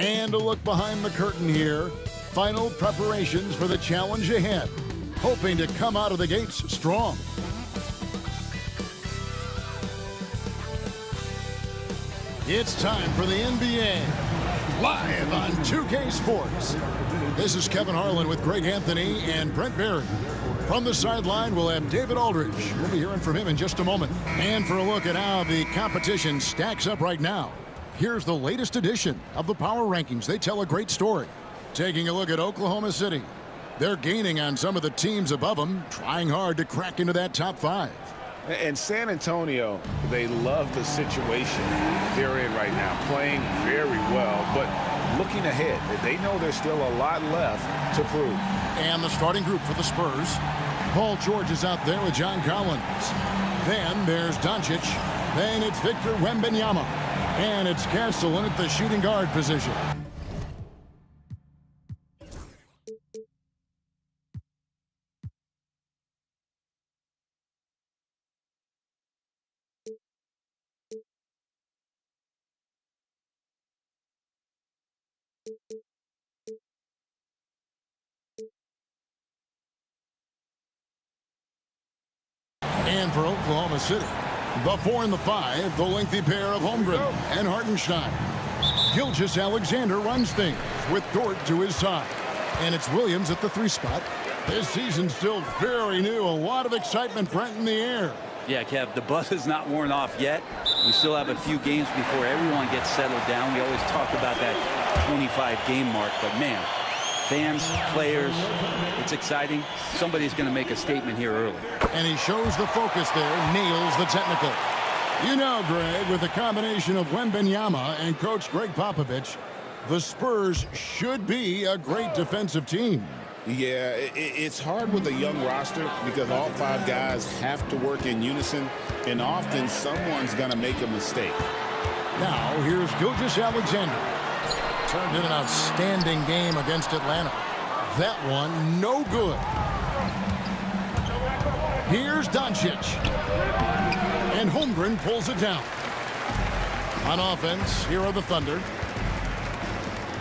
And a look behind the curtain here. Final preparations for the challenge ahead. Hoping to come out of the gates strong. It's time for the NBA. Live on 2K Sports. This is Kevin Harlan with Greg Anthony and Brent Barry. From the sideline, we'll have David Aldridge. We'll be hearing from him in just a moment. And for a look at how the competition stacks up right now, here's the latest edition of the Power Rankings. They tell a great story. Taking a look at Oklahoma City. They're gaining on some of the teams above them, trying hard to crack into that top 5. And San Antonio, they love the situation they're in right now, playing very well, but looking ahead, they know there's still a lot left to prove. And the starting group for the Spurs. Paul George is out there with John Collins. Then there's Doncic. Then it's Victor Wembanyama. And it's Castle in at the shooting guard position. And for Oklahoma City, the 4 and the 5, the lengthy pair of Holmgren and Hartenstein. Gilgeous-Alexander runs things with Dort to his side. And it's Williams at the 3 spot. This season's still very new. A lot of excitement, Brent, in the air. Yeah, Kev, the buzz is not worn off yet. We still have a few games before everyone gets settled down. We always talk about that 25-game mark, but man, fans, players, it's exciting. Somebody's going to make a statement here early. And he shows the focus there, nails the technical. You know, Greg, with the combination of Wembanyama and Coach Greg Popovich, the Spurs should be a great defensive team. Yeah, it's hard with a young roster because all 5 guys have to work in unison, and often someone's going to make a mistake. Now, here's Gilgeous-Alexander. Turned in an outstanding game against Atlanta. That one, no good. Here's Doncic. And Holmgren pulls it down. On offense, here are the Thunder.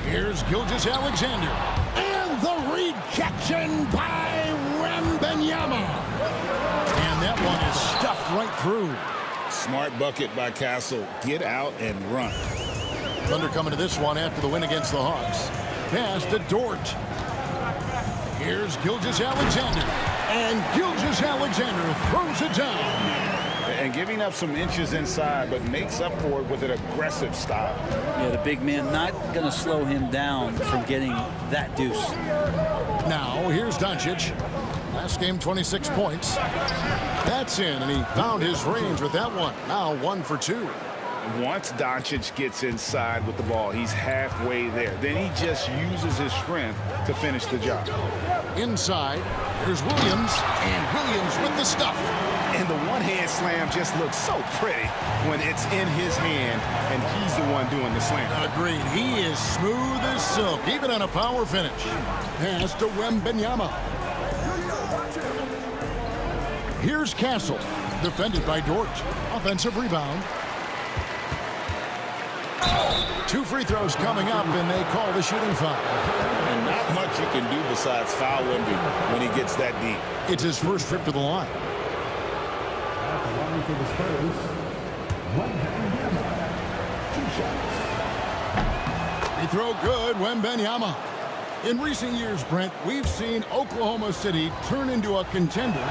Here's Gilgeous-Alexander. And the rejection by Wembanyama. And that one is stuffed right through. Smart bucket by Castle. Get out and run. Thunder coming to this one after the win against the Hawks. Pass to Dort. Here's Gilgeous-Alexander. And Gilgeous-Alexander throws it down. And giving up some inches inside, but makes up for it with an aggressive stop. Yeah, the big man not going to slow him down from getting that deuce. Now, here's Doncic. Last game, 26 points. That's in, and he found his range with that one. Now 1 for 2. Once Doncic gets inside with the ball, he's halfway there. Then he just uses his strength to finish the job. Inside, here's Williams, and Williams with the stuff. And the one-hand slam just looks so pretty when it's in his hand, and he's the one doing the slam. Agreed. He is smooth as silk, even on a power finish. Pass to Wembanyama. Here's Castle, defended by Dort. Offensive rebound. 2 free throws coming up, and they call the shooting foul. And not much you can do besides foul him when he gets that deep. It's his first trip to the line. For the Spurs, Wembanyama. 2 shots. They throw good, Wembanyama. In recent years, Brent, we've seen Oklahoma City turn into a contender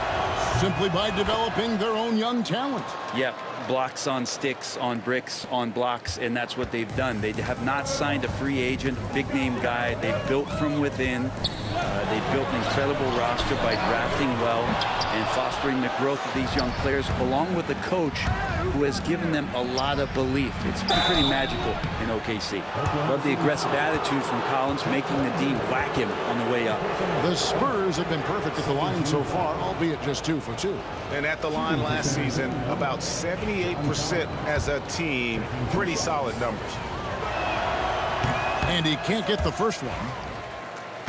simply by developing their own young talent. Yep, blocks on sticks, on bricks, on blocks, and that's what they've done. They have not signed a free agent, big-name guy. They've built from within. They've built an incredible roster by drafting well and fostering the growth of these young players, along with a coach who has given them a lot of belief. It's been pretty magical in OKC. Love the aggressive attitude from Collins, making the D whack him on the way up. The Spurs have been perfect at the line so far, albeit just 2 for 2. And at the line last season, about 78% as a team. Pretty solid numbers. And he can't get the first one.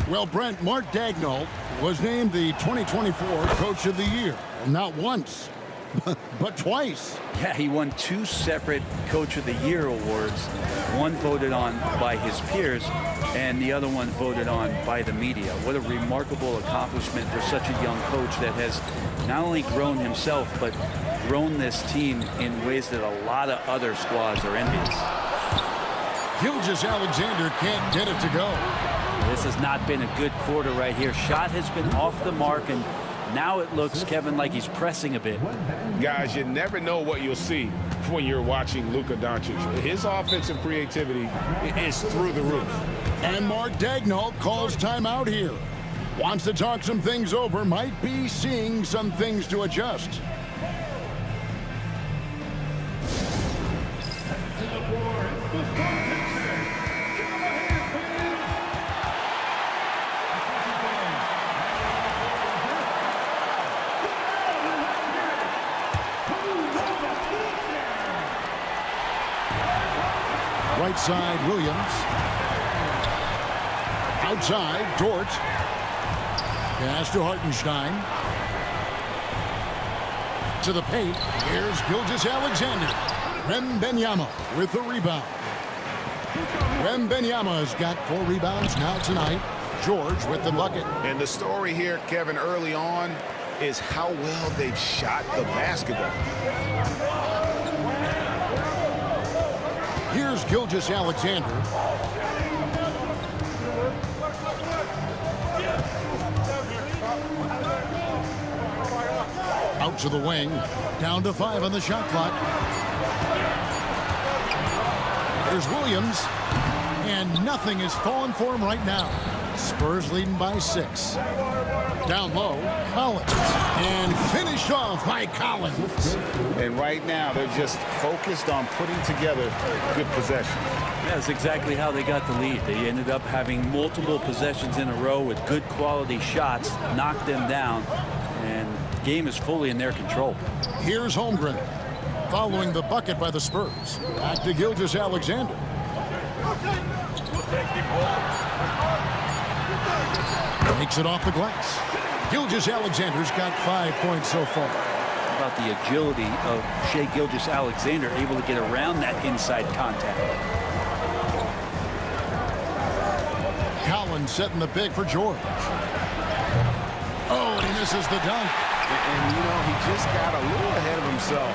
Well, Brent, Mark Daigneault was named the 2024 Coach of the Year. Not once, but twice. Yeah, he won 2 separate Coach of the Year awards. One voted on by his peers, and the other one voted on by the media. What a remarkable accomplishment for such a young coach that has not only grown himself, but grown this team in ways that a lot of other squads are envious. Gilgeous-Alexander can't get it to go. This has not been a good quarter right here. Shot has been off the mark, and now it looks, Kevin, like he's pressing a bit. Guys, you never know what you'll see when you're watching Luka Doncic. His offensive creativity is through the roof. And Mark Daigneault calls timeout here. Wants to talk some things over, might be seeing some things to adjust. Right side, Williams. Outside, Dort. Pass to Hartenstein. To the paint. Here's Gilgeous-Alexander. Wembanyama with the rebound. Wembanyama's got 4 rebounds now tonight. George with the bucket. And the story here, Kevin, early on is how well they've shot the basketball. Here's Gilgeous-Alexander. Out to the wing. Down to 5 on the shot clock. Here's Williams. And nothing is falling for him right now. Spurs leading by 6. Down low, Collins. And finished off by Collins. And right now, they're just focused on putting together good possession. Yeah, that's exactly how they got the lead. They ended up having multiple possessions in a row with good quality shots, knocked them down, and the game is fully in their control. Here's Holmgren. Following the bucket by the Spurs. Back to Gilgeous-Alexander. Takes it off the glass. Gilgeous-Alexander's got 5 points so far. How about the agility of Shai Gilgeous-Alexander, able to get around that inside contact. Collins setting the big for George. Oh, and he misses the dunk. And, you know, he just got a little ahead of himself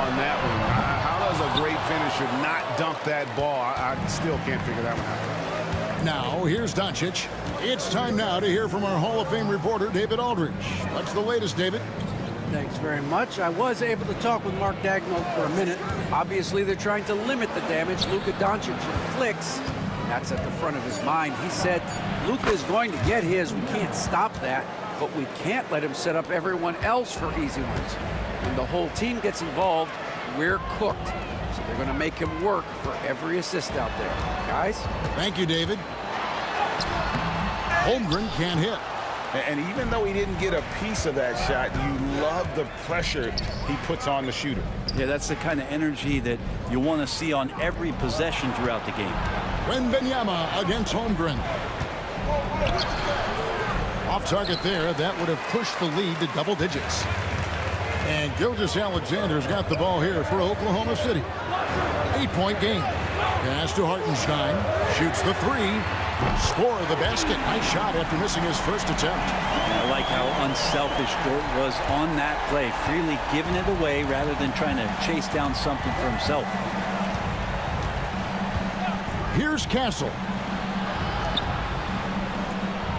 on that one. How does a great finisher not dunk that ball? I still can't figure that one out. Now, here's Doncic. It's time now to hear from our Hall of Fame reporter, David Aldridge. What's the latest, David? Thanks very much. I was able to talk with Mark Daigneault for a minute. Obviously, they're trying to limit the damage Luka Doncic inflicts. And that's at the front of his mind. He said, Luka is going to get his. We can't stop that. But we can't let him set up everyone else for easy ones. When the whole team gets involved, we're cooked. So they're going to make him work for every assist out there. Guys? Thank you, David. Holmgren can't hit. And even though he didn't get a piece of that shot, you love the pressure he puts on the shooter. Yeah, that's the kind of energy that you want to see on every possession throughout the game. Wembanyama against Holmgren. Off target there. That would have pushed the lead to double digits. And Gilgeous-Alexander's got the ball here for Oklahoma City. 8-point game. Pass to Hartenstein. Shoots the 3. Score the basket. Nice shot after missing his first attempt. I like how unselfish Dort was on that play, freely giving it away rather than trying to chase down something for himself. Here's Castle.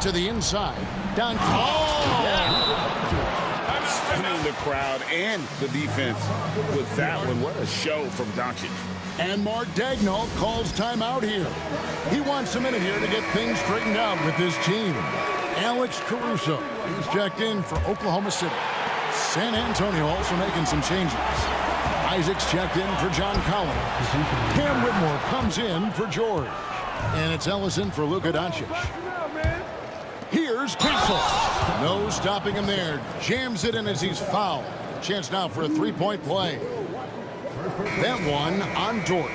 To the inside. Down. Stunning the crowd and the defense with that one. What a show from Doncic. And Mark Daigneault calls timeout here. He wants a minute here to get things straightened out with his team. Alex Caruso is checked in for Oklahoma City. San Antonio also making some changes. Isaac's checked in for John Collins. Cam Whitmore comes in for George. And it's Ellison for Luka Doncic. Here's Castle. No stopping him there. Jams it in as he's fouled. Chance now for a 3-point play. That one on Dort.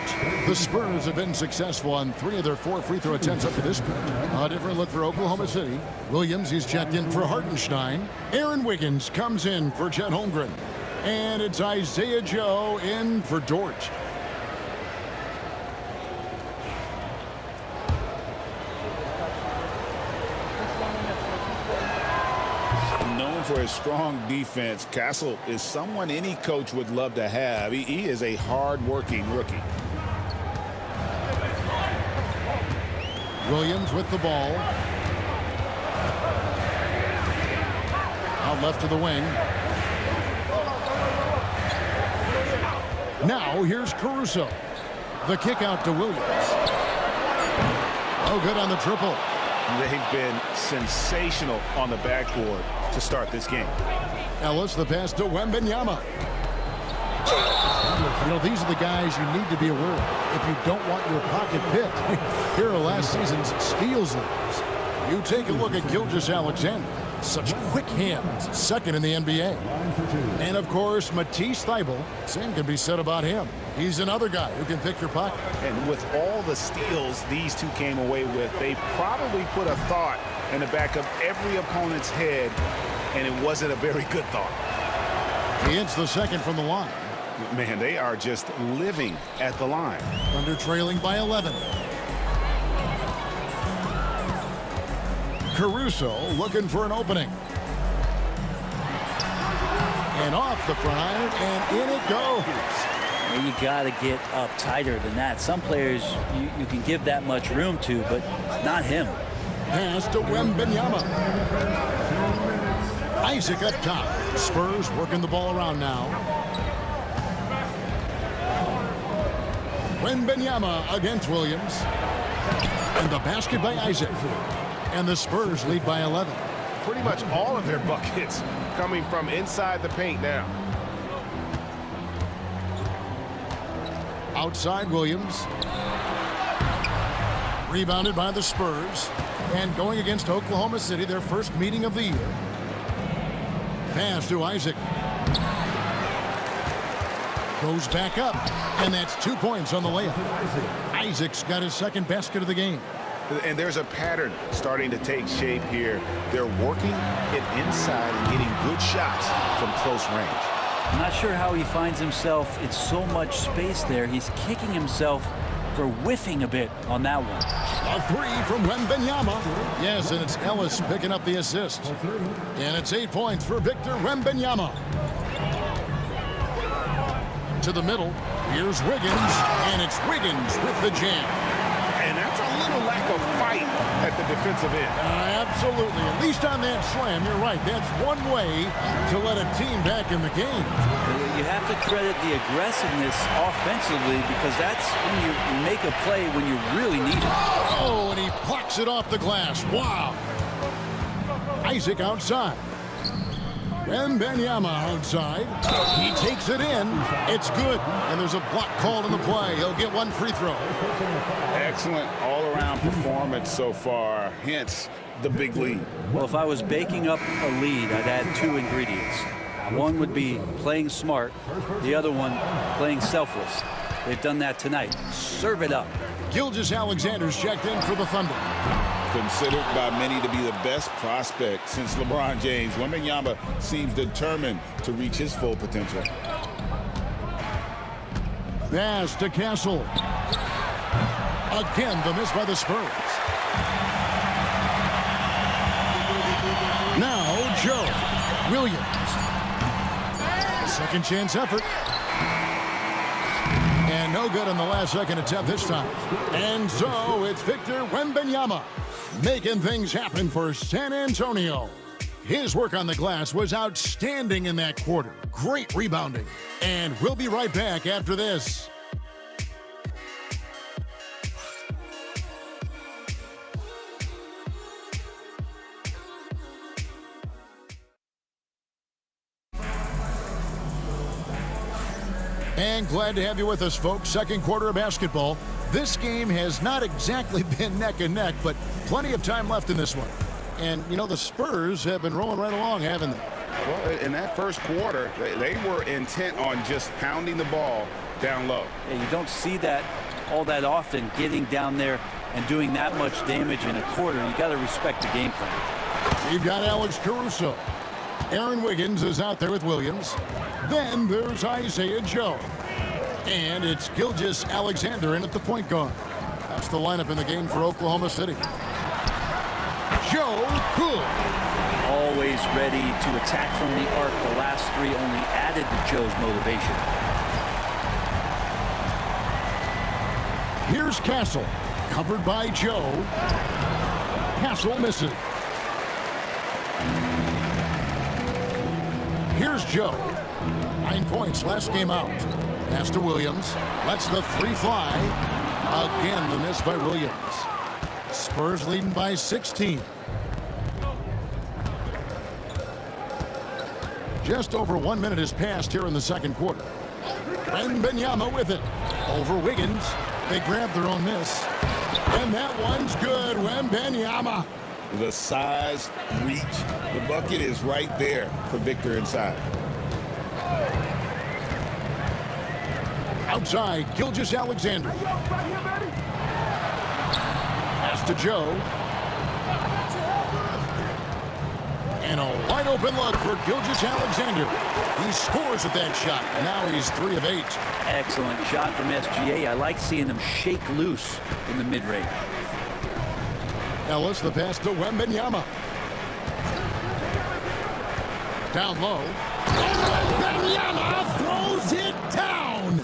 The Spurs have been successful on 3 of their 4 free throw attempts up to this point. A different look for Oklahoma City. Williams, he's checked in for Hartenstein. Aaron Wiggins comes in for Chet Holmgren. And it's Isaiah Joe in for Dort. Known for his strong defense, Castle is someone any coach would love to have. He is a hard-working rookie. Williams with the ball. Out left to the wing. Now here's Caruso. The kick out to Williams. Oh, good on the triple. They've been sensational on the backboard to start this game. Ellis, the pass to Wembanyama. You know, these are the guys you need to be aware of if you don't want your pocket picked. Here are last season's steals leaders. You take a look at Gilgeous-Alexander. Such quick hands, second in the NBA. And of course, Matisse Thybulle, same can be said about him. He's another guy who can pick your pocket. And with all the steals these two came away with, they probably put a thought in the back of every opponent's head, and it wasn't a very good thought. He hits the second from the line. Man, they are just living at the line. Thunder trailing by 11. Caruso looking for an opening. And off the front iron, and in it goes. You got to get up tighter than that. Some players you can give that much room to, but not him. Pass to Wembanyama. Isaac up top. Spurs working the ball around now. Wembanyama against Williams. And the basket by Isaac. And the Spurs lead by 11. Pretty much all of their buckets coming from inside the paint now. Outside Williams. Rebounded by the Spurs. And going against Oklahoma City, their first meeting of the year. Pass to Isaac. Goes back up. And that's 2 points on the layup. Isaac's got his second basket of the game. And there's a pattern starting to take shape here. They're working it inside and getting good shots from close range. I'm not sure how he finds himself in so much space there. He's kicking himself for whiffing a bit on that one. A three from Wembanyama. Yes, and it's Ellis picking up the assist. And it's 8 points for Victor Wembanyama. To the middle, here's Wiggins, and it's Wiggins with the jam. And that's a little lack of fight at the defensive end. Absolutely. At least on that slam, you're right. That's one way to let a team back in the game. You have to credit the aggressiveness offensively, because that's when you make a play when you really need it. Oh, and he plucks it off the glass. Wow. Isaac outside. Wembanyama outside. He takes it in. It's good. And there's a block called in the play. He'll get one free throw. Excellent all-around performance so far, hence the big lead. Well, if I was baking up a lead, I'd add two ingredients. One would be playing smart. The other one, playing selfless. They've done that tonight. Serve it up. Gilgeous-Alexander's checked in for the Thunder. Considered by many to be the best prospect since LeBron James, Wembanyama seems determined to reach his full potential. Pass to Castle. Again, the miss by the Spurs. Now, Joe Williams. Second chance effort. And no good on the last second attempt this time. And so it's Victor Wembanyama making things happen for San Antonio. His work on the glass was outstanding in that quarter. Great rebounding. And we'll be right back after this. And glad to have you with us, folks. Second quarter of basketball. This game has not exactly been neck and neck, but plenty of time left in this one. And, you know, the Spurs have been rolling right along, haven't they? Well, in that first quarter, they were intent on just pounding the ball down low. Yeah, you don't see that all that often, getting down there and doing that much damage in a quarter. You got to respect the game plan. You've got Alex Caruso. Aaron Wiggins is out there with Williams. Then there's Isaiah Joe. And it's Gilgeous-Alexander in at the point guard. That's the lineup in the game for Oklahoma City. Joe good. Always ready to attack from the arc. The last three only added to Joe's motivation. Here's Castle, covered by Joe. Castle misses. Here's Joe. 9 points last game out. Pass to Williams. Lets the three fly. Again, the miss by Williams. Spurs leading by 16. Just over 1 minute has passed here in the second quarter. Wembanyama with it. Over Wiggins. They grab their own miss. And that one's good. Wembanyama. The size, reach, the bucket is right there for Victor inside. Outside, Gilgeous-Alexander. Pass to Joe. And a wide open look for Gilgeous-Alexander. He scores at that shot. Now he's 3 of 8. Excellent shot from SGA. I like seeing him shake loose in the mid-range. Ellis, the pass to Wembanyama. Down low. Wembanyama throws it down.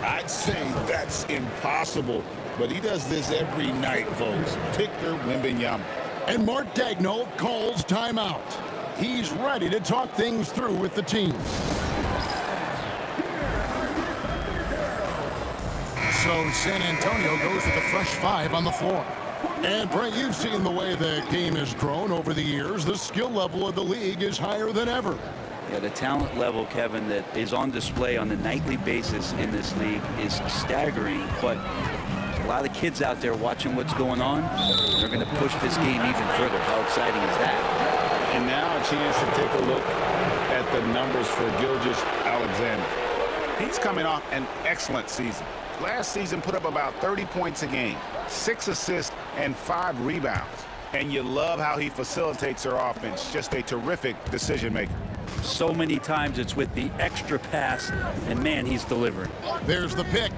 I'd say that's impossible, but he does this every night, folks. Victor Wembanyama. And Mark Daigneault calls timeout. He's ready to talk things through with the team. So San Antonio goes with a fresh 5 on the floor. And Brent, you've seen the way the game has grown over the years. The skill level of the league is higher than ever. Yeah, the talent level, Kevin, that is on display on a nightly basis in this league is staggering. But a lot of kids out there watching what's going on. They're going to push this game even further. How exciting is that? And now a chance to take a look at the numbers for Gilgeous-Alexander. He's coming off an excellent season. Last season put up about 30 points a game, 6 assists, and 5 rebounds. And you love how he facilitates their offense. Just a terrific decision maker. So many times it's with the extra pass, and man, he's delivering. There's the pick.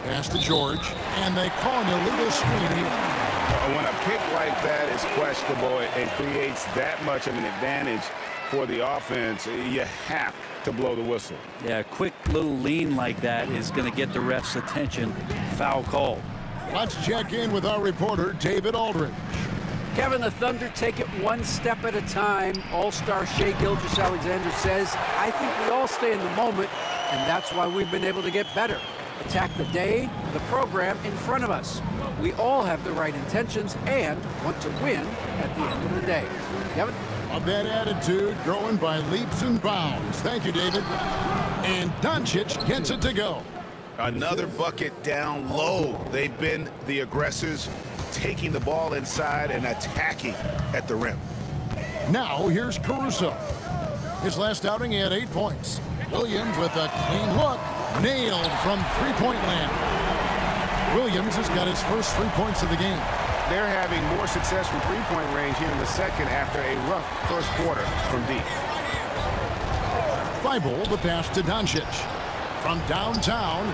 Pass to George, and they call an illegal screen here. When a pick like that is questionable, it creates that much of an advantage for the offense. You have to blow the whistle. Yeah, a quick little lean like that is going to get the ref's attention. Foul call. Let's check in with our reporter, David Aldridge. Kevin, the Thunder take it one step at a time. All-star Shai Gilgeous-Alexander says, I think we all stay in the moment, and that's why we've been able to get better. Attack the day, the program in front of us. We all have the right intentions and want to win at the end of the day. Kevin? Of that attitude, growing by leaps and bounds. Thank you, David. And Doncic gets it to go. Another bucket down low. They've been the aggressors, taking the ball inside and attacking at the rim. Now here's Caruso. His last outing, he had 8 points. Williams with a clean look. Nailed from three-point land. Williams has got his first 3 points of the game. They're having more success from three-point range here in the second after a rough first quarter from deep. Thibault, the pass to Doncic. From downtown,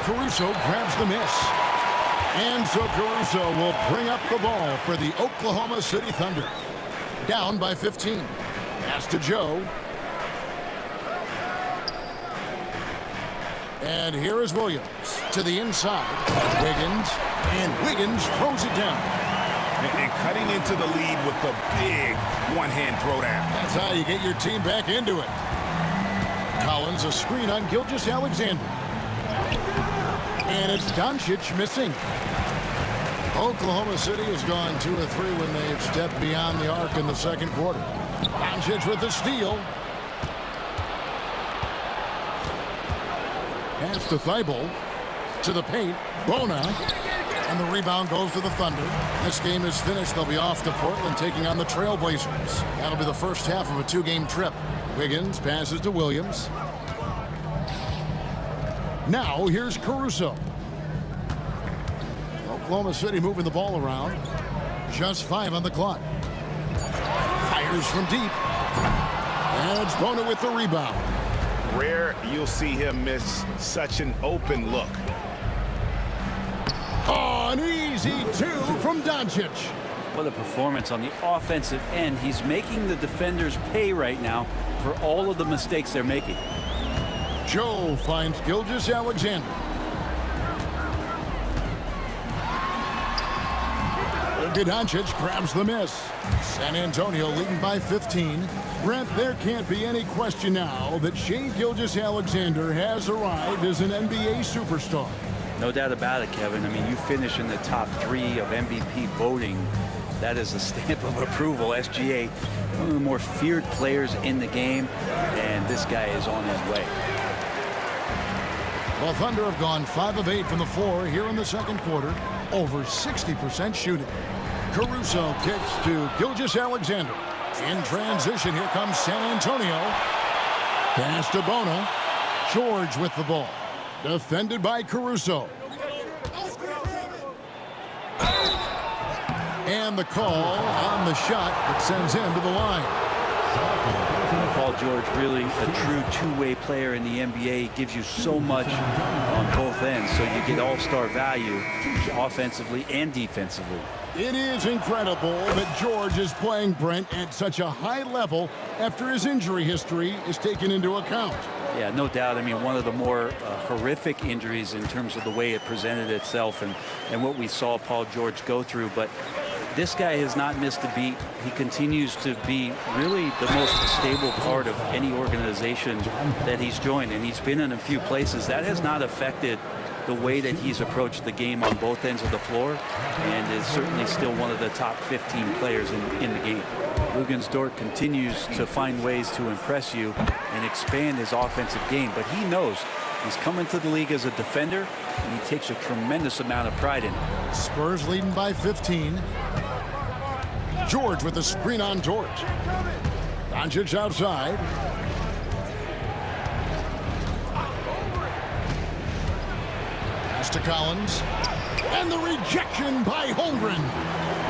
Caruso grabs the miss. And so Caruso will bring up the ball for the Oklahoma City Thunder. Down by 15. Pass to Joe. And here is Williams to the inside. Wiggins, and Wiggins throws it down. And cutting into the lead with the big one-hand throwdown. That's how you get your team back into it. Collins, a screen on Gilgeous-Alexander. And it's Doncic missing. Oklahoma City has gone 2 of 3 when they've stepped beyond the arc in the second quarter. Doncic with the steal. Pass to Thibault. To the paint. Bona. And the rebound goes to the Thunder. This game is finished. They'll be off to Portland taking on the Trailblazers. That'll be the first half of a 2-game trip. Wiggins passes to Williams. Now here's Caruso. Oklahoma City moving the ball around. Just 5 on the clock. Fires from deep. And it's Bona with the rebound. Rare you'll see him miss such an open look. Oh, an easy two from Doncic. What a performance on the offensive end. He's making the defenders pay right now for all of the mistakes they're making. Joe finds Gilgeous-Alexander. Luka Doncic grabs the miss. San Antonio leading by 15. Brent, there can't be any question now that Shai Gilgeous-Alexander has arrived as an NBA superstar. No doubt about it, Kevin. I mean, you finish in the top 3 of MVP voting. That is a stamp of approval. SGA, one of the more feared players in the game, and this guy is on his way. Well, Thunder have gone 5 of 8 from the floor here in the second quarter. Over 60% shooting. Caruso kicks to Gilgeous-Alexander. In transition, here comes San Antonio. Pass to Bona. George with the ball. Defended by Caruso. And the call on the shot that sends him to the line. Paul George, really a true two-way player in the NBA. He gives you so much on both ends, so you get all-star value offensively and defensively. It is incredible that George is playing, Brent, at such a high level after his injury history is taken into account. Yeah, no doubt. I mean, one of the more horrific injuries in terms of the way it presented itself and what we saw Paul George go through. But this guy has not missed a beat. He continues to be really the most stable part of any organization that he's joined. And he's been in a few places. That has not affected the way that he's approached the game on both ends of the floor, and is certainly still one of the top 15 players in the game. Luguentz-Dort continues to find ways to impress you and expand his offensive game, but he knows he's coming to the league as a defender, and he takes a tremendous amount of pride in it. Spurs leading by 15. George with the screen on George. Doncic outside. Pass to Collins. And the rejection by Holmgren.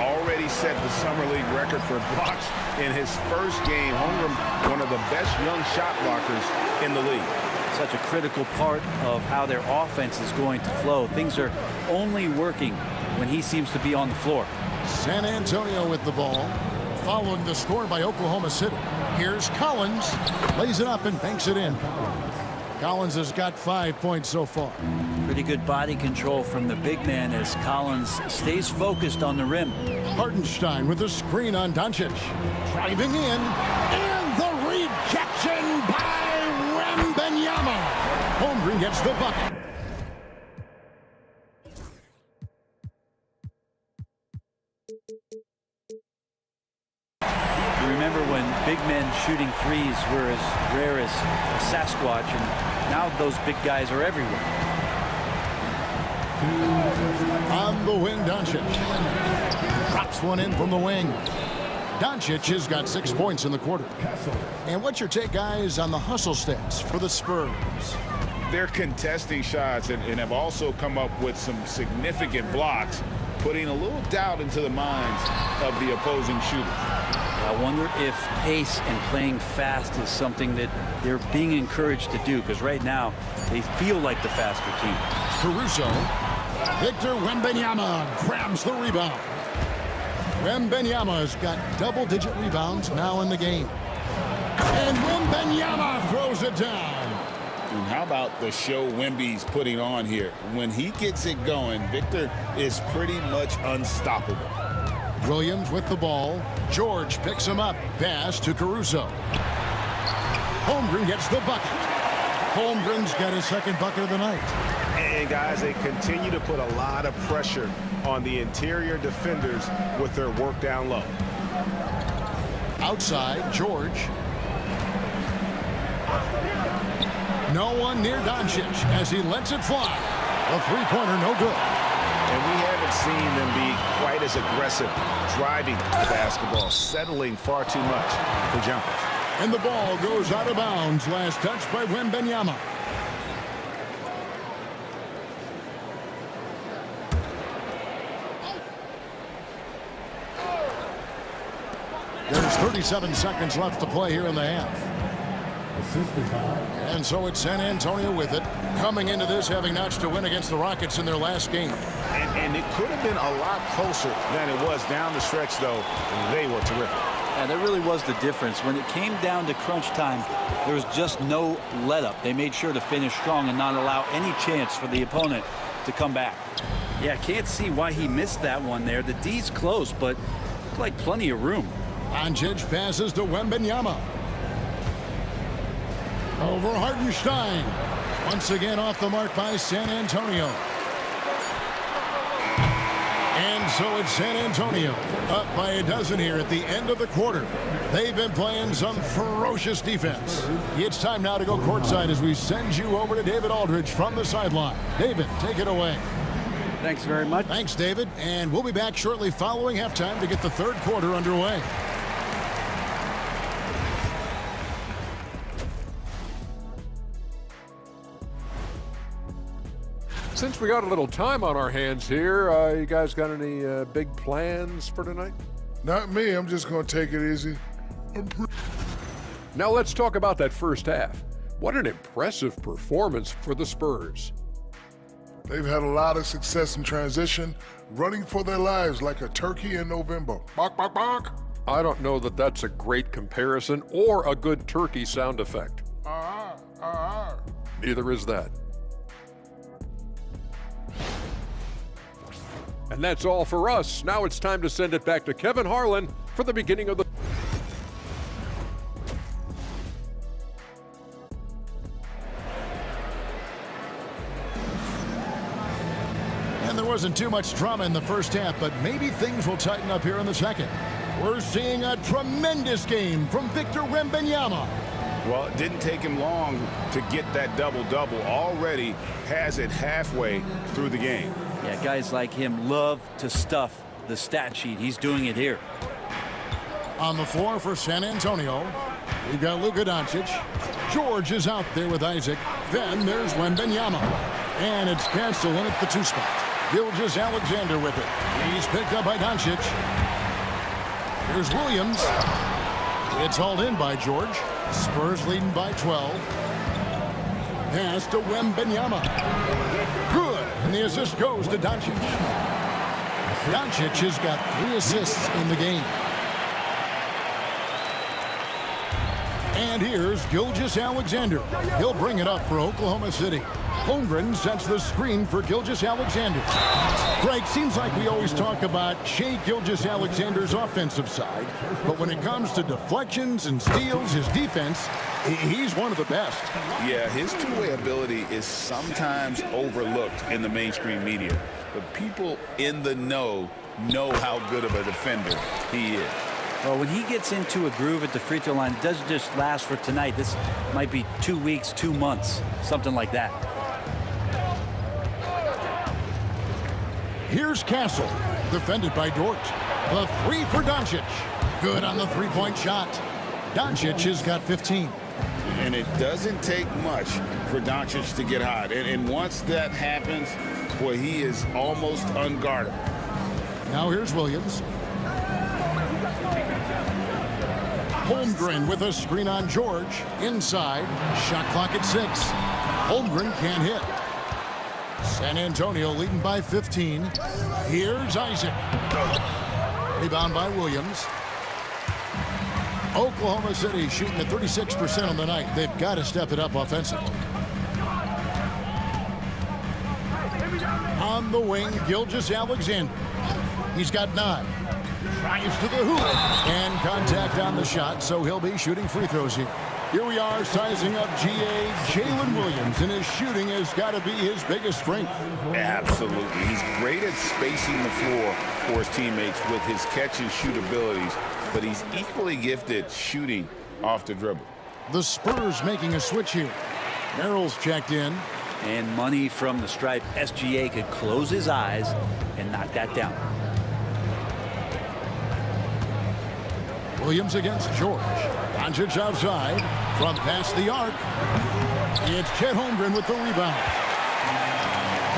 Already set the summer league record for blocks in his first game. Holmgren, one of the best young shot blockers in the league. Such a critical part of how their offense is going to flow. Things are only working when he seems to be on the floor. San Antonio with the ball, following the score by Oklahoma City. Here's Collins, lays it up and banks it in. Collins has got 5 points so far. Pretty good body control from the big man as Collins stays focused on the rim. Hartenstein with the screen on Doncic. Driving in, and the rejection by Wembanyama. Holmgren gets the bucket. You remember when big men shooting threes were as rare as a Sasquatch, and now those big guys are everywhere. On the wing, Doncic. Drops one in from the wing. Doncic has got 6 points in the quarter. And what's your take, guys, on the hustle stats for the Spurs? They're contesting shots and have also come up with some significant blocks, putting a little doubt into the minds of the opposing shooters. I wonder if pace and playing fast is something that they're being encouraged to do, because right now they feel like the faster team. Caruso. Victor Wembanyama grabs the rebound. Wembanyama has got double-digit rebounds now in the game. And Wembanyama throws it down. And how about the show Wemby's putting on here? When he gets it going, Victor is pretty much unstoppable. Williams with the ball. George picks him up. Pass to Caruso. Holmgren gets the bucket. Holmgren's got his second bucket of the night. And guys, they continue to put a lot of pressure on the interior defenders with their work down low. Outside, George. No one near Doncic as he lets it fly. A three-pointer, no good. And we haven't seen them be quite as aggressive driving the basketball, settling far too much for jumpers. And the ball goes out of bounds. Last touch by Wembanyama. There's 37 seconds left to play here in the half. Assisted by And so it's San Antonio with it, coming into this having notched a win against the Rockets in their last game. And it could have been a lot closer than it was down the stretch, though. They were terrific. And that really was the difference. When it came down to crunch time, there was just no let-up. They made sure to finish strong and not allow any chance for the opponent to come back. Yeah, can't see why he missed that one there. The D's close, but looked like plenty of room. Doncic passes to Wembanyama. Over Hartenstein. Once again off the mark by San Antonio. And so it's San Antonio up by a dozen here at the end of the quarter. They've been playing some ferocious defense. It's time now to go courtside as we send you over to David Aldridge from the sideline. David, take it away. Thanks very much. Thanks, David. And we'll be back shortly following halftime to get the third quarter underway. Since we got a little time on our hands here, you guys got any big plans for tonight? Not me. I'm just going to take it easy. Now let's talk about that first half. What an impressive performance for the Spurs. They've had a lot of success in transition, running for their lives like a turkey in November. Bark, bark, bark. I don't know that that's a great comparison or a good turkey sound effect. Neither is that. And that's all for us. Now it's time to send it back to Kevin Harlan for the beginning of the... And there wasn't too much drama in the first half, but maybe things will tighten up here in the second. We're seeing a tremendous game from Victor Wembanyama. Well, it didn't take him long to get that double-double. Already has it halfway through the game. Yeah, guys like him love to stuff the stat sheet. He's doing it here. On the floor for San Antonio, we've got Luka Doncic. George is out there with Isaac. Then there's Wembanyama. And it's Castle in at the 2 spot. Gilgeous Alexander with it. He's picked up by Doncic. Here's Williams. It's hauled in by George. Spurs leading by 12. Pass to Wembanyama. Good. And the assist goes to Doncic. Doncic has got 3 assists in the game. And here's Gilgeous Alexander. He'll bring it up for Oklahoma City. Holmgren sets the screen for Gilgeous Alexander. Greg, seems like we always talk about Shai Gilgeous-Alexander's offensive side, but when it comes to deflections and steals, his defense, he's one of the best. Yeah, his two-way ability is sometimes overlooked in the mainstream media, but people in the know how good of a defender he is. Well, when he gets into a groove at the free throw line, it doesn't just last for tonight. This might be 2 weeks, 2 months, something like that. Here's Castle, defended by Dort. The 3 for Doncic. Good on the 3-point shot. Doncic has got 15. And it doesn't take much for Doncic to get hot. And once that happens, boy, he is almost unguardable. Now here's Williams. Holmgren with a screen on George. Inside. Shot clock at 6. Holmgren can't hit. San Antonio leading by 15. Here's Isaac. Rebound by Williams. Oklahoma City shooting at 36% on the night. They've got to step it up offensively. On the wing, Gilgeous-Alexander. He's got 9. Drives to the hoop. And contact on the shot, so he'll be shooting free throws here. Here we are sizing up GA Jalen Williams, and his shooting has got to be his biggest strength. Absolutely. He's great at spacing the floor for his teammates with his catch and shoot abilities, but he's equally gifted shooting off the dribble. The Spurs making a switch here. Merrill's checked in. And money from the stripe. SGA could close his eyes and knock that down. Williams against George. Doncic outside from past the arc. It's Chet Holmgren with the rebound.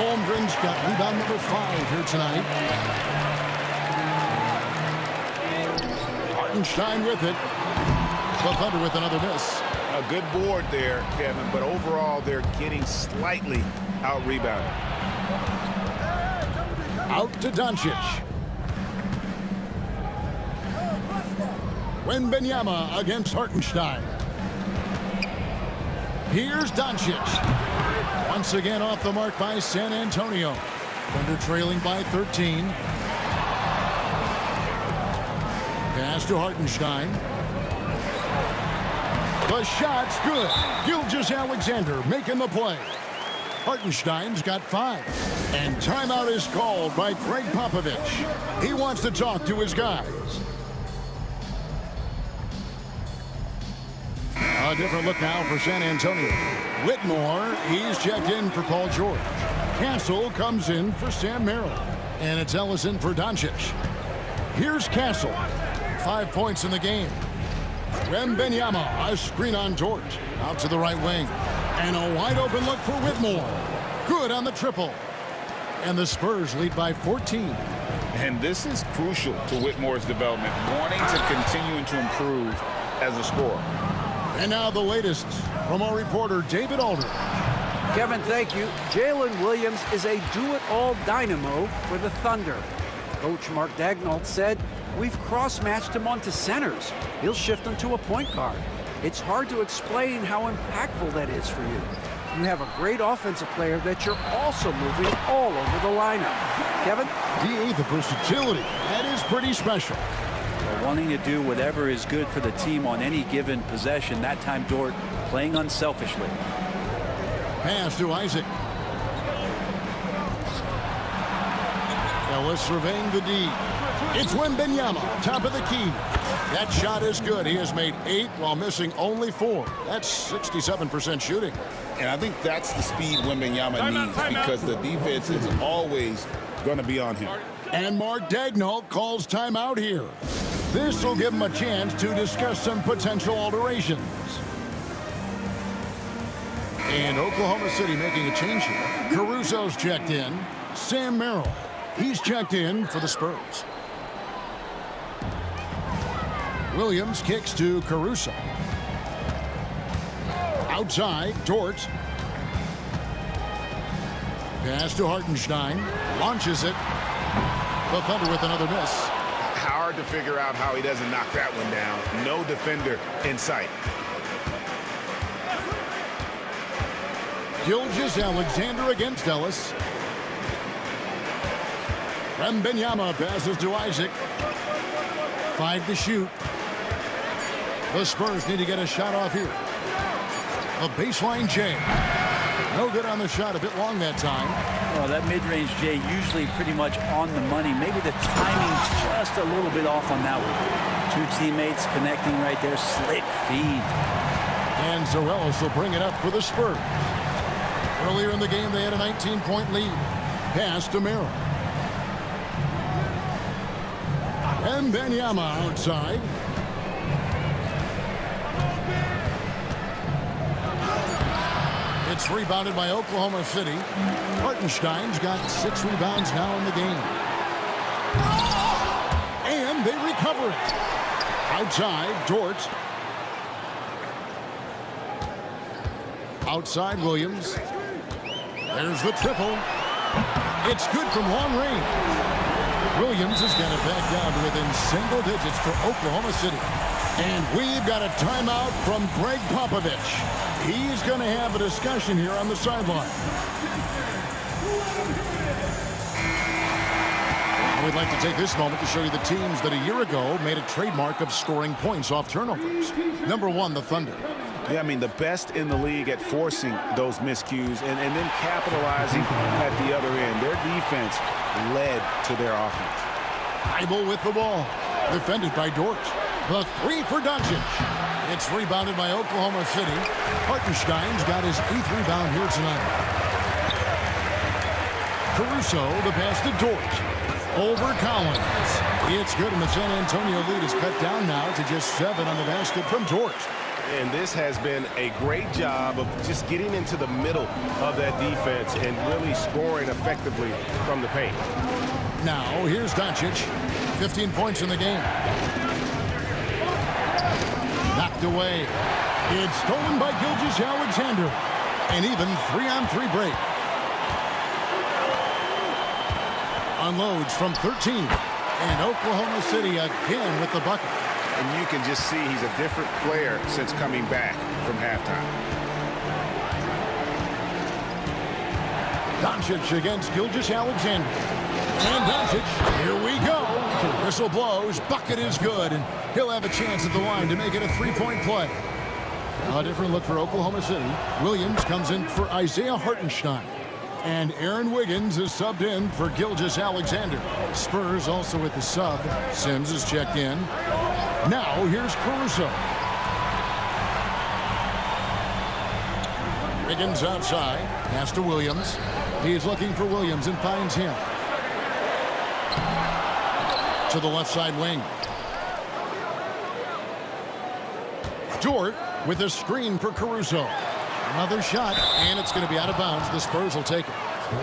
Holmgren's got rebound number 5 here tonight. Hartenstein with it. The Thunder with another miss. A good board there, Kevin, but overall they're getting slightly out-rebounded. Out to Doncic. Wembanyama against Hartenstein. Here's Doncic. Once again off the mark by San Antonio. Thunder trailing by 13. Pass to Hartenstein. The shot's good. Gilgeous-Alexander making the play. Hartenstein's got 5. And timeout is called by Greg Popovich. He wants to talk to his guys. A different look now for San Antonio. Whitmore, he's checked in for Paul George. Castle comes in for Sam Merrill. And it's Ellison for Doncic. Here's Castle. 5 points in the game. Wembanyama, a screen on George. Out to the right wing. And a wide open look for Whitmore. Good on the triple. And the Spurs lead by 14. And this is crucial to Whitmore's development, wanting to continue to improve as a scorer. And now the latest from our reporter, David Aldridge. Kevin, thank you. Jalen Williams is a do-it-all dynamo for the Thunder. Coach Mark Daigneault said, "We've cross-matched him onto centers. He'll shift them to a point guard. It's hard to explain how impactful that is for you. You have a great offensive player that you're also moving all over the lineup." Kevin? DA, the versatility. That is pretty special. Wanting to do whatever is good for the team on any given possession. That time, Dort playing unselfishly. Pass to Isaac. Ellis surveying the D. It's Wembanyama, top of the key. That shot is good. He has made 8 while missing only 4. That's 67% shooting. And I think that's the speed Wembanyama needs because the defense is always going to be on him. And Mark Daigneault calls timeout here. This will give him a chance to discuss some potential alterations. And Oklahoma City making a change here. Caruso's checked in. Sam Merrill, he's checked in for the Spurs. Williams kicks to Caruso. Outside, Dort. Pass to Hartenstein. Launches it. The Thunder with another miss. Hard to figure out how he doesn't knock that one down. No defender in sight. Gilgeous-Alexander against Ellis. Wembanyama passes to Isaac. 5 to shoot. The Spurs need to get a shot off here. A baseline J. No good on the shot. A bit long that time. Well, that mid-range J usually pretty much on the money. Maybe the timing's just a little bit off on that one. 2 teammates connecting right there. Slick feed. And so Ellis will bring it up for the Spurs. Earlier in the game, they had a 19-point lead. Pass to Merrill. Wembanyama outside. It's rebounded by Oklahoma City. Hartenstein's got 6 rebounds now in the game. And they recover it. Outside, Dort. Outside, Williams. There's the triple. It's good from long range. Williams is going to back down to within single digits for Oklahoma City. And we've got a timeout from Greg Popovich. He's going to have a discussion here on the sideline. I would like to take this moment to show you the teams that a year ago made a trademark of scoring points off turnovers. Number 1, the Thunder. Yeah, I mean, the best in the league at forcing those miscues and then capitalizing at the other end. Their defense led to their offense. Bible with the ball. Defended by Dort. The 3 for Doncic. It's rebounded by Oklahoma City. Hartenstein's got his 8th rebound here tonight. Caruso, the pass to Dort. Over Collins. It's good, and the San Antonio lead is cut down now to just 7 on the basket from Dort. And this has been a great job of just getting into the middle of that defense and really scoring effectively from the paint. Now, here's Doncic. 15 points in the game. Knocked away. It's stolen by Gilgeous-Alexander. An even 3-on-3 break. Unloads from 13. And Oklahoma City again with the bucket. And you can just see he's a different player since coming back from halftime. Doncic against Gilgeous-Alexander. And Doncic, here we go. Whistle blows, bucket is good, and he'll have a chance at the line to make it a three-point play. A different look for Oklahoma City. Williams comes in for Isaiah Hartenstein. And Aaron Wiggins is subbed in for Gilgeous-Alexander. Spurs also with the sub. Sims is checked in. Now here's Caruso. Wiggins outside. Pass to Williams. He's looking for Williams and finds him. To the left side wing. Dort with a screen for Caruso. Another shot, and it's going to be out of bounds. The Spurs will take it.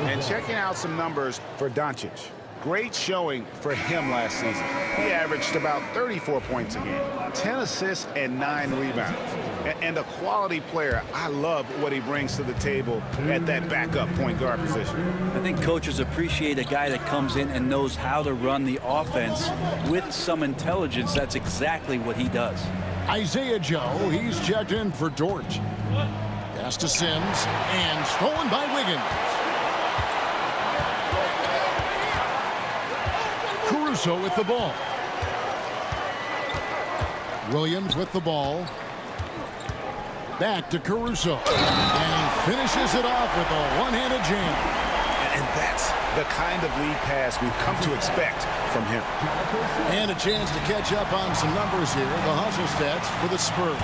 And checking out some numbers for Doncic. Great showing for him last season. He averaged about 34 points a game, 10 assists, and 9 rebounds. And a quality player. I love what he brings to the table at that backup point guard position. I think coaches appreciate a guy that comes in and knows how to run the offense with some intelligence. That's exactly what he does. Isaiah Joe, he's checked in for Dort. Pass to Sims, and stolen by Wiggins. Caruso with the ball. Williams with the ball. Back to Caruso. And he finishes it off with a one-handed jam. And that's the kind of lead pass we've come to expect from him. And a chance to catch up on some numbers here. The hustle stats for the Spurs.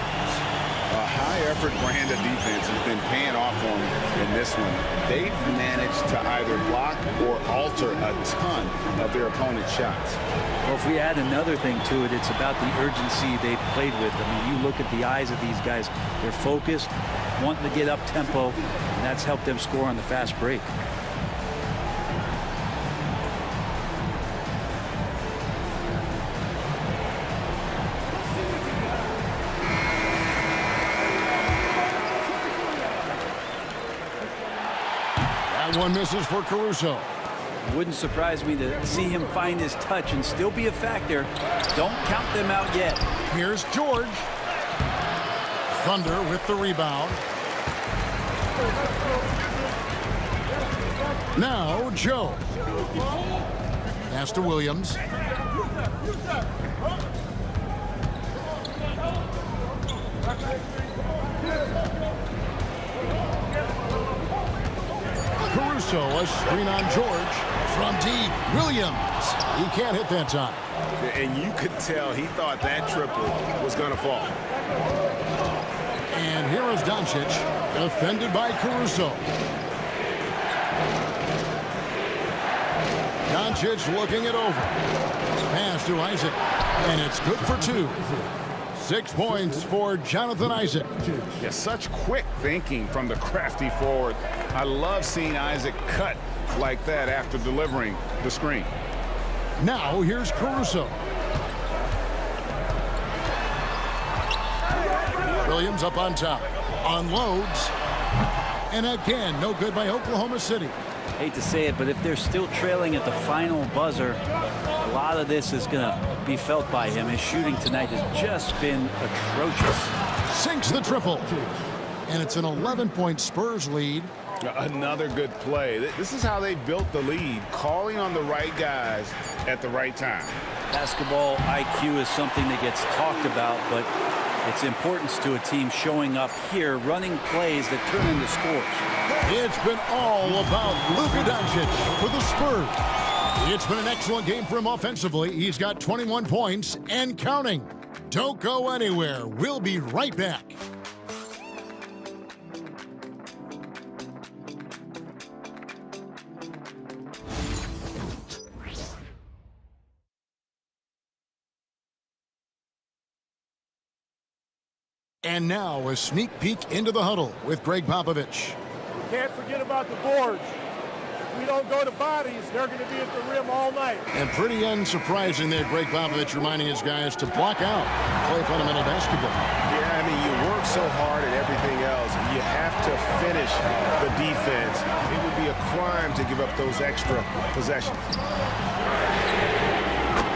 A high-effort brand of defense has been paying off for them in this one. They've managed to either block or alter a ton of their opponent's shots. Well, if we add another thing to it, it's about the urgency they've played with. I mean, you look at the eyes of these guys. They're focused, wanting to get up tempo, and that's helped them score on the fast break. One misses for Caruso. Wouldn't surprise me to see him find his touch and still be a factor. Don't count them out yet. Here's George. Thunder with the rebound. Now Joe. Pass to Williams. Caruso, a screen on George. From deep, Williams. He can't hit that time. And you could tell he thought that triple was going to fall. And here is Doncic, defended by Caruso. Doncic looking it over. Pass to Isaac, and it's good for 2. 6 points for Jonathan Isaac. Yeah, such quick thinking from the crafty forward. I love seeing Isaac cut like that after delivering the screen. Now here's Caruso. Williams up on top. Unloads. And again, no good by Oklahoma City. Hate to say it, but if they're still trailing at the final buzzer, a lot of this is going to be felt by him. His shooting tonight has just been atrocious. Sinks the triple. And it's an 11-point Spurs lead. Another good play. This is how they built the lead, calling on the right guys at the right time. Basketball IQ is something that gets talked about, but its importance to a team showing up here, running plays that turn into scores. It's been all about Luka Doncic for the Spurs. It's been an excellent game for him offensively. He's got 21 points and counting. Don't go anywhere. We'll be right back. And now a sneak peek into the huddle with Greg Popovich. Can't forget about the boards. we don't go to bodies, they're going to be at the rim all night. And pretty unsurprising there, Greg Popovich reminding his guys to block out, play fundamental basketball. Yeah, I mean, you work so hard at everything else, and you have to finish the defense. It would be a crime to give up those extra possessions.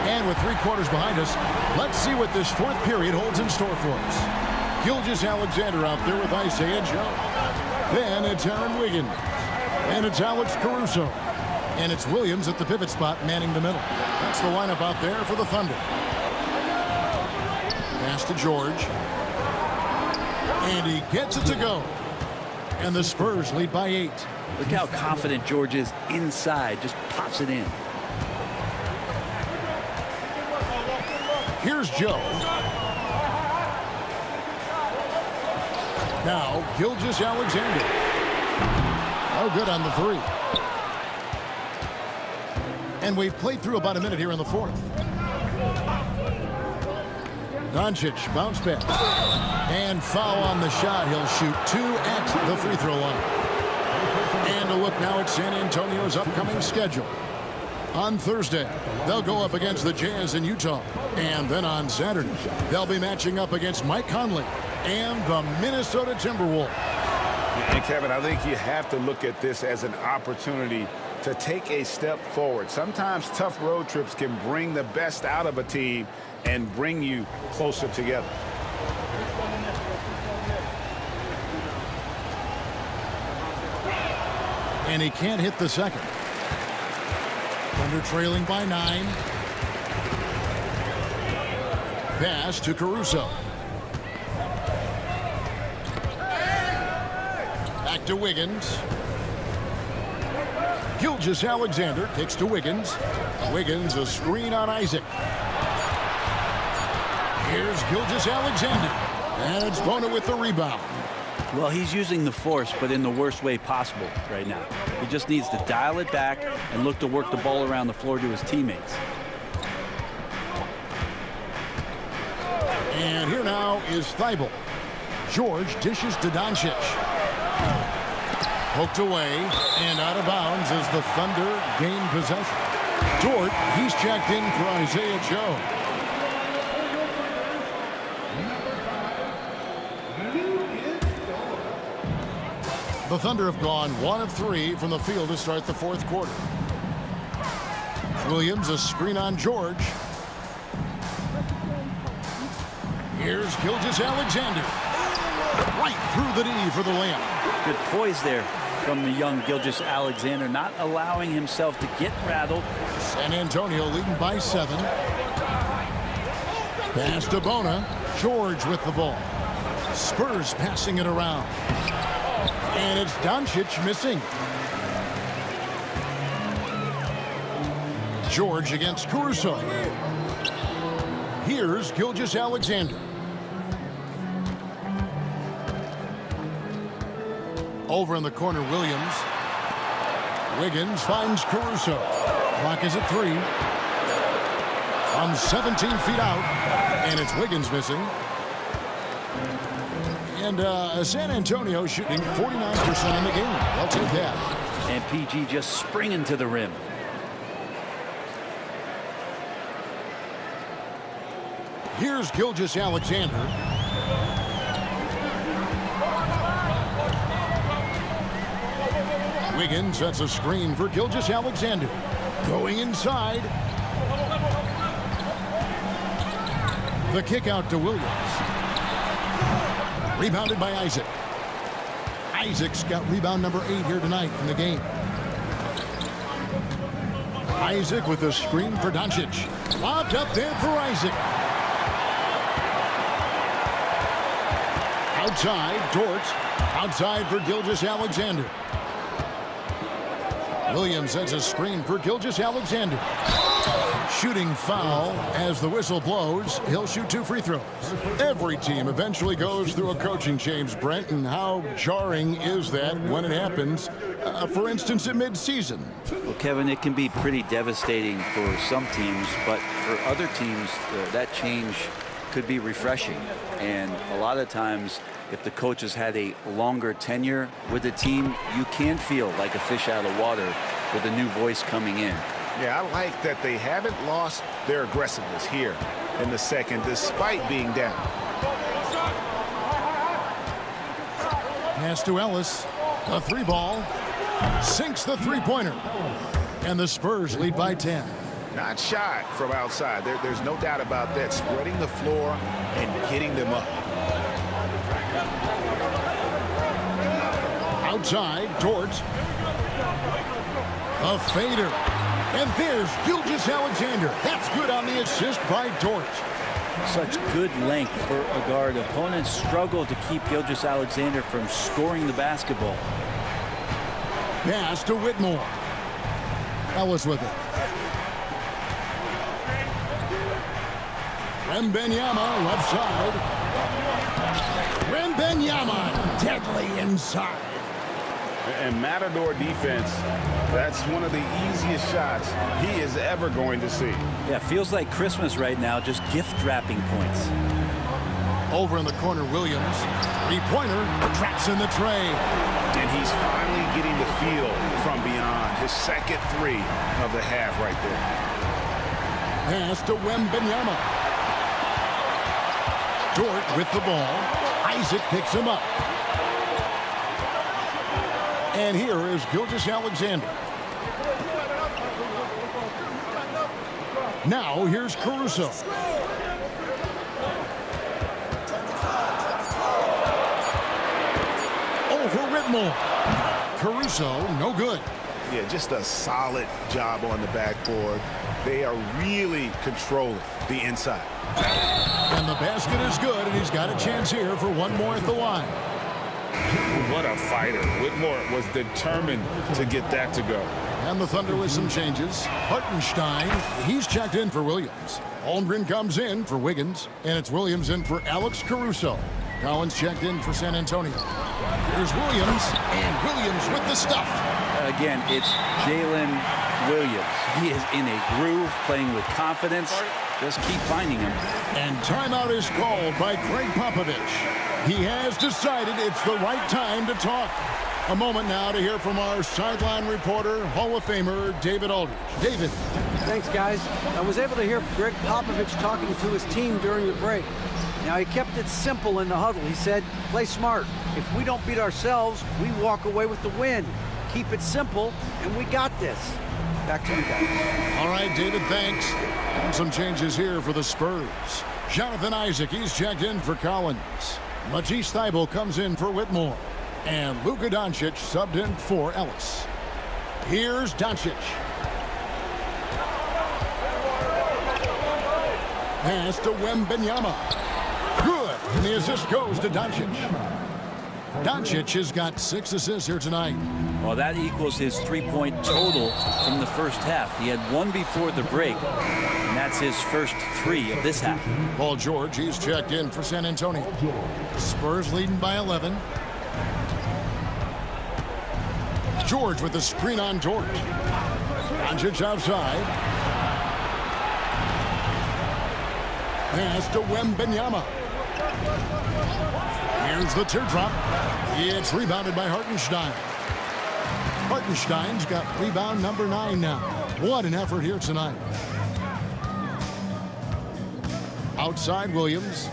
And with 3 quarters behind us, let's see what this 4th period holds in store for us. Gilgeous-Alexander out there with Isaiah Joe. Then it's Aaron Wiggins. And it's Alex Caruso. And it's Williams at the pivot spot manning the middle. That's the lineup out there for the Thunder. Pass to George. And he gets it to go. And the Spurs lead by 8. Look how confident George is inside. Just pops it in. Here's Joe. Now, Gilgeous-Alexander. Oh, good on the 3. And we've played through about a minute here in the 4th. Doncic, bounce pass. And foul on the shot. He'll shoot 2 at the free throw line. And a look now at San Antonio's upcoming schedule. On Thursday, they'll go up against the Jazz in Utah. And then on Saturday, they'll be matching up against Mike Conley and the Minnesota Timberwolves. And Kevin, I think you have to look at this as an opportunity to take a step forward. Sometimes tough road trips can bring the best out of a team and bring you closer together. And he can't hit the second. Thunder trailing by 9. Pass to Caruso. Back to Wiggins. Gilgeous-Alexander kicks to Wiggins. Wiggins a screen on Isaac. Here's Gilgeous-Alexander. And it's Bona with the rebound. Well, he's using the force, but in the worst way possible right now. He just needs to dial it back and look to work the ball around the floor to his teammates. And here now is Thibault. George dishes to Doncic. Poked away and out of bounds as the Thunder gain possession. Dort, he's checked in for Isaiah Joe. The Thunder have gone 1 of 3 from the field to start the 4th quarter. Williams a screen on George. Here's Gilgeous-Alexander. Right through the knee for the layup. Good poise there from the young Gilgeous-Alexander, not allowing himself to get rattled. San Antonio leading by 7. Pass to Bona. George with the ball. Spurs passing it around. And it's Doncic missing. George against Caruso. Here's Gilgeous-Alexander. Over in the corner, Williams. Wiggins finds Caruso. Clock is at 3. From 17 feet out. And it's Wiggins missing. And San Antonio shooting 49% in the game. I'll take that. And PG just springing to the rim. Here's Gilgeous-Alexander. Wiggins sets a screen for Gilgeous-Alexander. Going inside. The kick out to Williams. Rebounded by Isaac. Isaac's got rebound number 8 here tonight in the game. Isaac with a screen for Doncic. Lobbed up there for Isaac. Outside, Dort. Outside for Gilgeous-Alexander. Williams sets a screen for Gilgeous-Alexander. Shooting foul as the whistle blows. He'll shoot 2 free throws. Every team eventually goes through a coaching change, Brent, and how jarring is that when it happens, for instance, at midseason? Well, Kevin, it can be pretty devastating for some teams, but for other teams, that change could be refreshing. And a lot of times, if the coach has had a longer tenure with the team, you can feel like a fish out of water with a new voice coming in. Yeah, I like that they haven't lost their aggressiveness here in the second, despite being down. Pass to Ellis. The three ball. Sinks the three-pointer. And the Spurs lead by 10. Not shot from outside. There's no doubt about that. Spreading the floor and getting them up. Outside, Dort. A fader. And there's Gilgeous-Alexander. That's good on the assist by Dort. Such good length for a guard. Opponents struggle to keep Gilgeous-Alexander from scoring the basketball. Pass to Whitmore. Ellis with it. Wembanyama left side. Wembanyama deadly inside. And Matador defense, that's one of the easiest shots he is ever going to see. Yeah, feels like Christmas right now, just gift wrapping points. Over in the corner, Williams. Three-pointer, traps in the tray. And he's finally getting the feel from beyond. His second three of the half right there. Pass to Wembanyama. Dort with the ball. Isaac picks him up. And here is Gilgeous-Alexander. Now here's Caruso. Over Whitmore. Caruso, no good. Yeah, just a solid job on the backboard. They are really controlling the inside. And the basket is good, and he's got a chance here for one more at the line. What a fighter. Whitmore was determined to get that to go. And the Thunder with some changes. Hartenstein, he's checked in for Williams. Holmgren comes in for Wiggins, and it's Williams in for Alex Caruso. Collins checked in for San Antonio. Here's Williams, and Williams with the stuff. Again, it's Jalen Williams. He is in a groove, playing with confidence. Just keep finding him. And timeout is called by Greg Popovich. He has decided it's the right time to talk. A moment now to hear from our sideline reporter, Hall of Famer David Aldridge. David. Thanks, guys. I was able to hear Greg Popovich talking to his team during the break. Now, he kept it simple in the huddle. He said, play smart. If we don't beat ourselves, we walk away with the win. Keep it simple, and we got this. Back to you guys. All right, David, thanks. And some changes here for the Spurs. Jonathan Isaac, he's checked in for Collins. Matisse Thybulle comes in for Whitmore. And Luka Doncic subbed in for Ellis. Here's Doncic. Pass to Wembanyama. Good. And the assist goes to Doncic. Doncic has got 6 assists here tonight. Well, that equals his three-point total from the first half. He had one before the break, and that's his first 3 of this half. Paul George, he's checked in for San Antonio. Spurs leading by 11. George with the screen on Dort. Doncic outside. Pass to Wembanyama. Here's the teardrop. It's rebounded by Hartenstein. Hartenstein's got rebound number 9 now. What an effort here tonight. Outside Williams.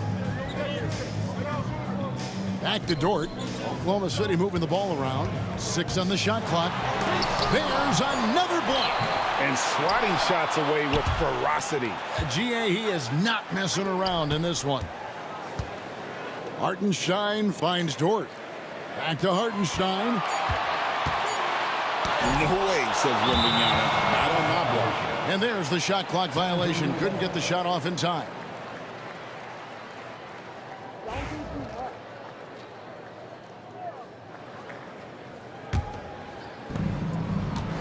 Back to Dort. Oklahoma City moving the ball around. 6 on the shot clock. There's another block. And swatting shots away with ferocity. GA, he is not messing around in this one. Hartenstein finds Dort. Back to Hartenstein. No way, says Wembanyama. Not on my block. And there's the shot clock violation. Couldn't get the shot off in time.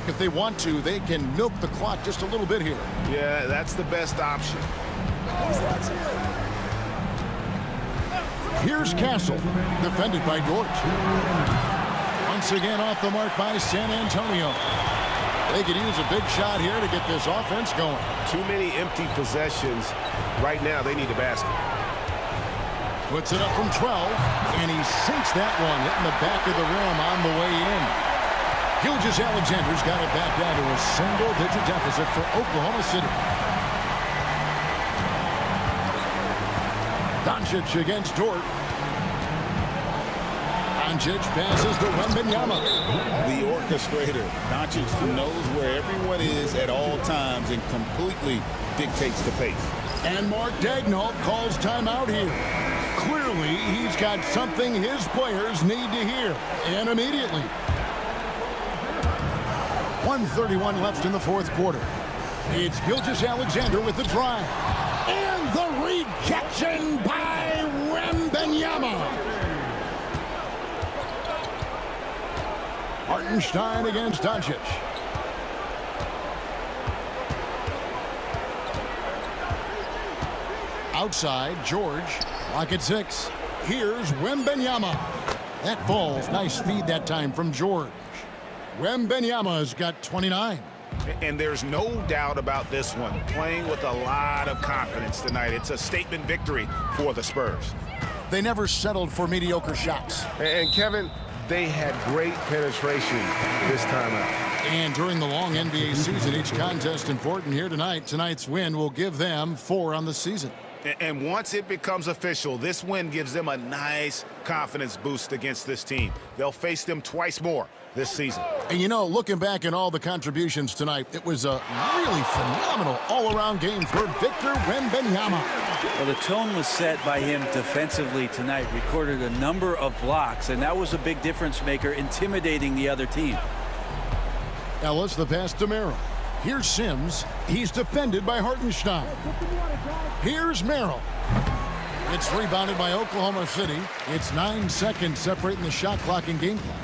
If they want to, they can milk the clock just a little bit here. Yeah, that's the best option. Here's Castle, defended by Dort. Once again off the mark by San Antonio. They could use a big shot here to get this offense going. Too many empty possessions. Right now, they need a basket. Puts it up from 12, and he sinks that one, hitting the back of the rim on the way in. Gilgeous-Alexander's got it back down to a single-digit deficit for Oklahoma City. Doncic against Dort. Doncic passes to Wembanyama. The orchestrator. Doncic knows where everyone is at all times and completely dictates the pace. And Mark Daigneault calls timeout here. Clearly, he's got something his players need to hear, and immediately. 1:31 left in the fourth quarter. It's Gilgeous-Alexander with the drive. And the rejection by Wembanyama. Hartenstein against Doncic. Outside, George. Lock at 6. Here's Wembanyama. That falls. Nice feed that time from George. Wembanyama's got 29. And there's no doubt about this one. Playing with a lot of confidence tonight. It's a statement victory for the Spurs. They never settled for mediocre shots. And Kevin, they had great penetration this time out. And during the long NBA season, each contest important here tonight. Tonight's win will give them 4 on the season. And once it becomes official, this win gives them a nice confidence boost against this team. They'll face them twice more this season. And you know, looking back at all the contributions tonight, it was a really phenomenal all-around game for Victor Wembanyama. Well, the tone was set by him defensively tonight. Recorded a number of blocks, and that was a big difference maker, intimidating the other team. Ellis, the pass to Merrill. Here's Sims. He's defended by Hartenstein. Here's Merrill. It's rebounded by Oklahoma City. It's 9 seconds separating the shot clock and game clock.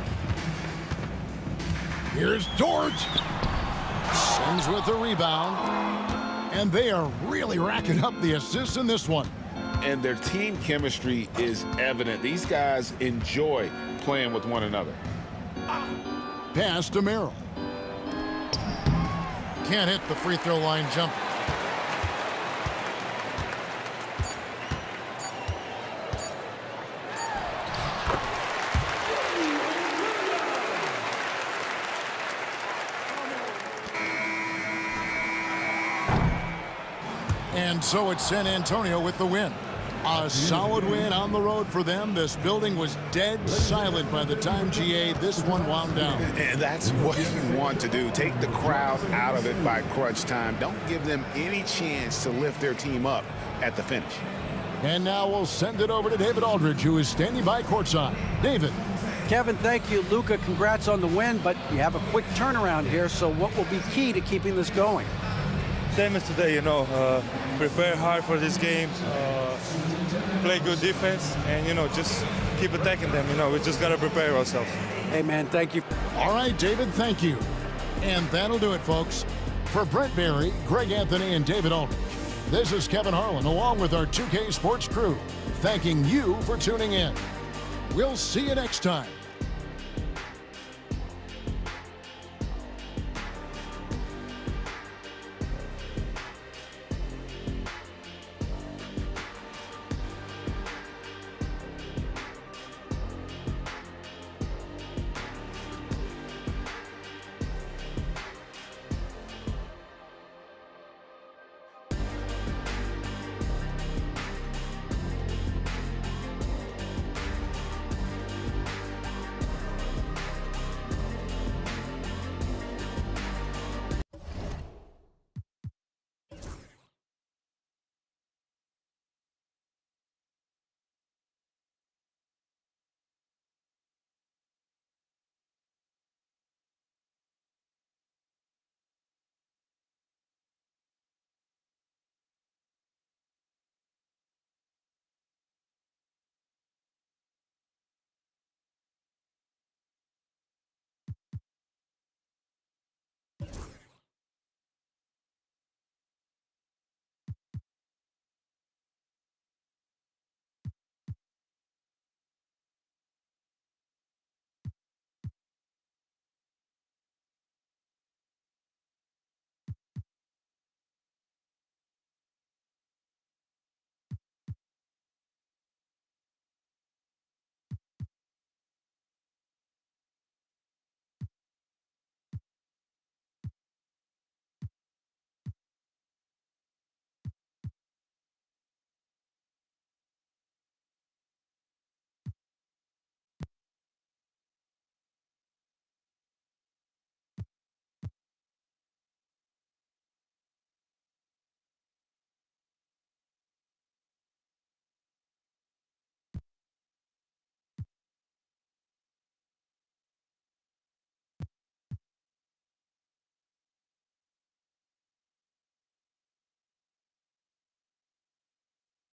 Here's Dort. Sims with the rebound. And they are really racking up the assists in this one. And their team chemistry is evident. These guys enjoy playing with one another. Pass to Merrill. Can't hit the free throw line jumper. And so it's San Antonio with the win. A solid win on the road for them. This building was dead silent by the time, GA, this one wound down. And that's what you want to do. Take the crowd out of it by crunch time. Don't give them any chance to lift their team up at the finish. And now we'll send it over to David Aldridge, who is standing by courtside. David. Kevin, thank you. Luka, congrats on the win, but you have a quick turnaround here, so what will be key to keeping this going? Same as today, prepare hard for this game, play good defense, and, just keep attacking them. We just got to prepare ourselves. Hey, man, thank you. All right, David, thank you. And that'll do it, folks. For Brent Barry, Greg Anthony, and David Aldridge, this is Kevin Harlan, along with our 2K Sports crew, thanking you for tuning in. We'll see you next time.